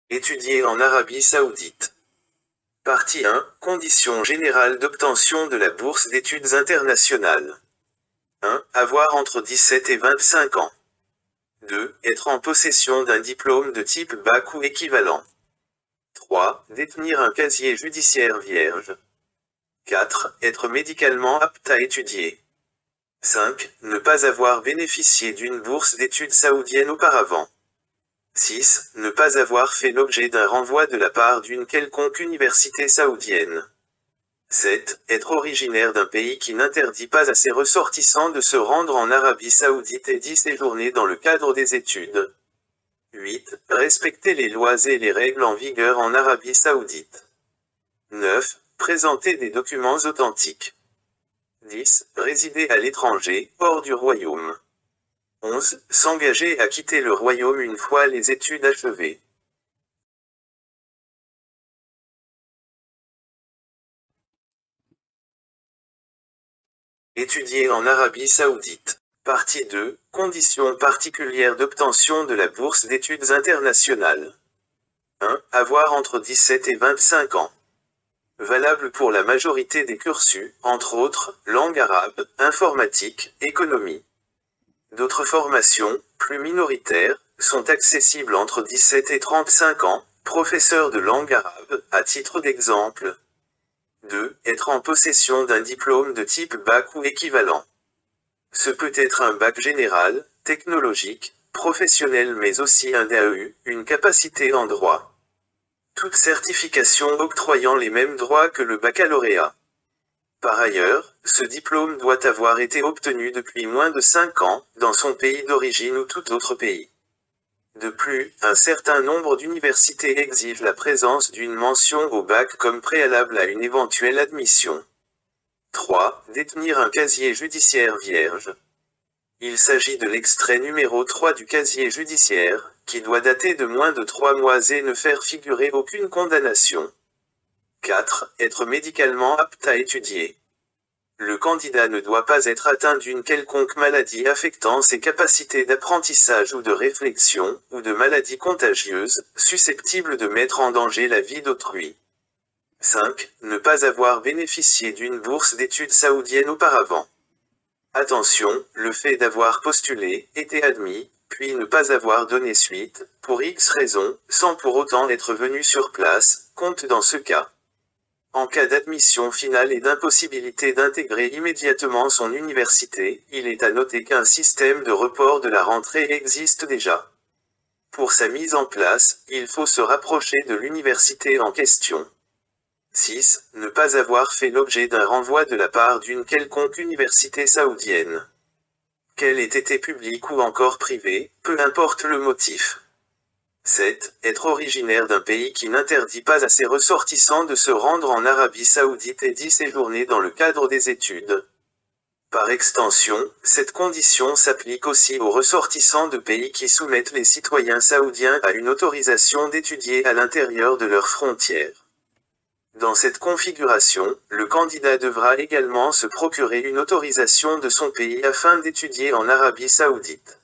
Étudier en Arabie Saoudite. Partie 1. Conditions générales d'obtention de la bourse d'études internationales. 1. Avoir entre 17 et 25 ans. 2. Être en possession d'un diplôme de type bac ou équivalent. 3. Détenir un casier judiciaire vierge. 4. Être médicalement apte à étudier. 5. Ne pas avoir bénéficié d'une bourse d'études saoudienne auparavant. 6. Ne pas avoir fait l'objet d'un renvoi de la part d'une quelconque université saoudienne. 7. Être originaire d'un pays qui n'interdit pas à ses ressortissants de se rendre en Arabie Saoudite et d'y séjourner dans le cadre des études. 8. Respecter les lois et les règles en vigueur en Arabie Saoudite. 9. Présenter des documents authentiques. 10. Résider à l'étranger, hors du royaume. 11. S'engager à quitter le royaume une fois les études achevées. Étudier en Arabie Saoudite. Partie 2. Conditions particulières d'obtention de la bourse d'études internationales. 1. Avoir entre 17 et 25 ans. Valable pour la majorité des cursus, entre autres, langue arabe, informatique, économie. D'autres formations, plus minoritaires, sont accessibles entre 17 et 35 ans, professeur de langue arabe, à titre d'exemple. 2. Être en possession d'un diplôme de type bac ou équivalent. Ce peut être un bac général, technologique, professionnel mais aussi un DAE, une capacité en droit. Toute certification octroyant les mêmes droits que le baccalauréat. Par ailleurs, ce diplôme doit avoir été obtenu depuis moins de 5 ans, dans son pays d'origine ou tout autre pays. De plus, un certain nombre d'universités exigent la présence d'une mention au bac comme préalable à une éventuelle admission. 3. Détenir un casier judiciaire vierge. Il s'agit de l'extrait numéro 3 du casier judiciaire, qui doit dater de moins de 3 mois et ne faire figurer aucune condamnation. 4. Être médicalement apte à étudier. Le candidat ne doit pas être atteint d'une quelconque maladie affectant ses capacités d'apprentissage ou de réflexion, ou de maladie contagieuse, susceptible de mettre en danger la vie d'autrui. 5. Ne pas avoir bénéficié d'une bourse d'études saoudienne auparavant. Attention, le fait d'avoir postulé, été admis, puis ne pas avoir donné suite, pour X raisons, sans pour autant être venu sur place, compte dans ce cas. En cas d'admission finale et d'impossibilité d'intégrer immédiatement son université, il est à noter qu'un système de report de la rentrée existe déjà. Pour sa mise en place, il faut se rapprocher de l'université en question. 6. Ne pas avoir fait l'objet d'un renvoi de la part d'une quelconque université saoudienne. Qu'elle ait été publique ou encore privée, peu importe le motif. 7. Être originaire d'un pays qui n'interdit pas à ses ressortissants de se rendre en Arabie Saoudite et d'y séjourner dans le cadre des études. Par extension, cette condition s'applique aussi aux ressortissants de pays qui soumettent les citoyens saoudiens à une autorisation d'étudier à l'intérieur de leurs frontières. Dans cette configuration, le candidat devra également se procurer une autorisation de son pays afin d'étudier en Arabie Saoudite.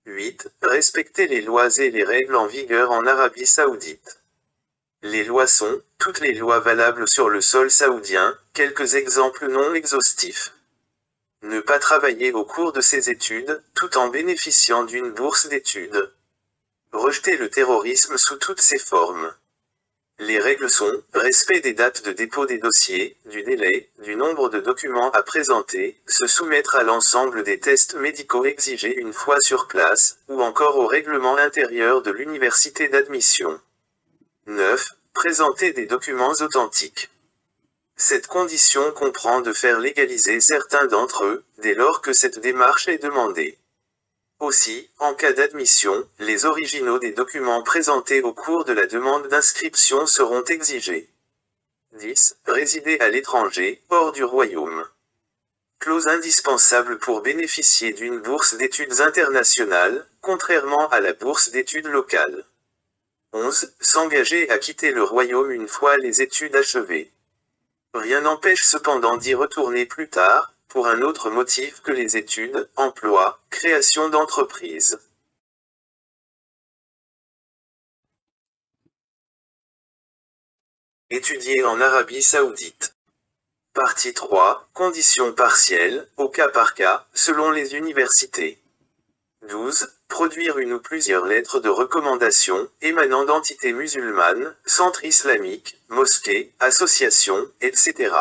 8. Respecter les lois et les règles en vigueur en Arabie Saoudite. Les lois sont, toutes les lois valables sur le sol saoudien, quelques exemples non exhaustifs. Ne pas travailler au cours de ses études, tout en bénéficiant d'une bourse d'études. Rejeter le terrorisme sous toutes ses formes. Les règles sont, respect des dates de dépôt des dossiers, du délai, du nombre de documents à présenter, se soumettre à l'ensemble des tests médicaux exigés une fois sur place, ou encore au règlement intérieur de l'université d'admission. 9. Présenter des documents authentiques. Cette condition comprend de faire légaliser certains d'entre eux, dès lors que cette démarche est demandée. Aussi, en cas d'admission, les originaux des documents présentés au cours de la demande d'inscription seront exigés. 10. Résider à l'étranger, hors du royaume. Clause indispensable pour bénéficier d'une bourse d'études internationales, contrairement à la bourse d'études locales. 11. S'engager à quitter le royaume une fois les études achevées. Rien n'empêche cependant d'y retourner plus tard, pour un autre motif que les études, emploi, création d'entreprise. Étudier en Arabie Saoudite. Partie 3. Conditions partielles, au cas par cas, selon les universités. 12. Produire une ou plusieurs lettres de recommandation, émanant d'entités musulmanes, centres islamiques, mosquées, associations, etc.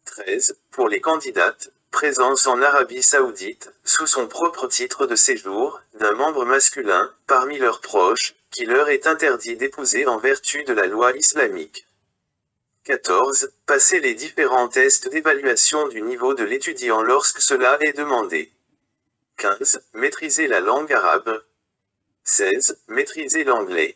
13. Pour les candidates, présence en Arabie Saoudite, sous son propre titre de séjour, d'un membre masculin, parmi leurs proches, qui leur est interdit d'épouser en vertu de la loi islamique. 14. Passer les différents tests d'évaluation du niveau de l'étudiant lorsque cela est demandé. 15. Maîtriser la langue arabe. 16. Maîtriser l'anglais.